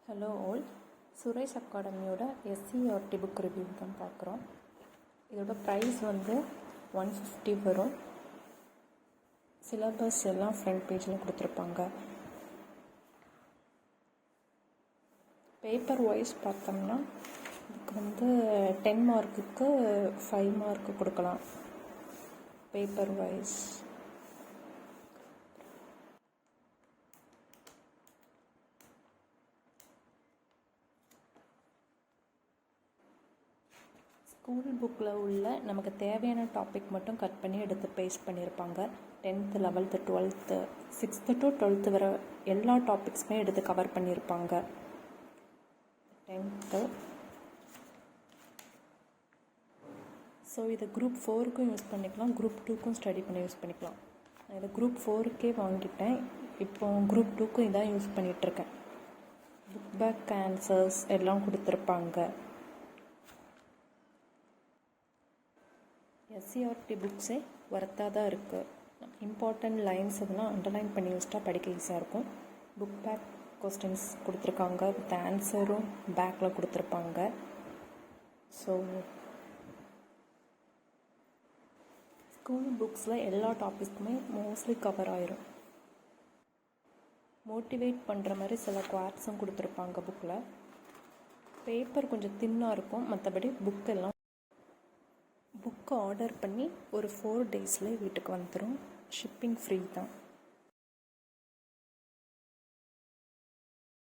Hello all, Suresh அகாடமியோட SCRT book review தான் பார்க்குறோம். இதோட ப்ரைஸ் வந்து 150 வரும். சிலபஸ் எல்லாம் ஃப்ரண்ட் பேஜில் கொடுத்துருப்பாங்க. பேப்பர் வைஸ் பார்த்தோம்னா இதுக்கு வந்து 10 மார்க்குக்கு 5 மார்க்கு கொடுக்கலாம். பேப்பர் வைஸ் ஸ்கூல் புக்கில் உள்ள நமக்கு தேவையான டாபிக் மட்டும் கட் பண்ணி எடுத்து பேஸ்ட் பண்ணியிருப்பாங்க. 10th 11th 12th 6th to 12th வர எல்லா டாபிக்ஸுமே எடுத்து கவர் பண்ணியிருப்பாங்க. 10th ஸோ இதை குரூப் 4க்கும் யூஸ் பண்ணிக்கலாம், குரூப் 2க்கும் ஸ்டடி பண்ணி யூஸ் பண்ணிக்கலாம். நான் இதை குரூப் 4க்கே வாங்கிட்டேன். இப்போ குரூப் 2க்கும் இதான் யூஸ் பண்ணிகிட்ருக்கேன். புக் பேக் ஆன்சர்ஸ் எல்லாம் கொடுத்துருப்பாங்க. எஸ்சிஆர்டி புக்ஸே ஒர்த்தாக தான் இருக்குது. இம்பார்ட்டண்ட் லைன்ஸ் இதெல்லாம் அண்டர்லைன் பண்ணி வச்சுட்டா படிக்க ஈஸியாக இருக்கும். புக் பேக் கொஸ்டின்ஸ் கொடுத்துருக்காங்க, வித் ஆன்சரும் பேக்கில் கொடுத்துருப்பாங்க. ஸோ ஸ்கூல் புக்ஸில் எல்லா டாபிக்ஸுமே மோஸ்ட்லி கவர் ஆயிரும். மோட்டிவேட் பண்ணுற மாதிரி சில குவாட்ஸும் கொடுத்துருப்பாங்க புக்கில். பேப்பர் கொஞ்சம் தின்னாக இருக்கும், மற்றபடி புக்கெல்லாம் புக்கு ஆர்டர் பண்ணி ஒரு 4 daysலேயே வீட்டுக்கு வந்துடும். ஷிப்பிங் ஃப்ரீ தான்.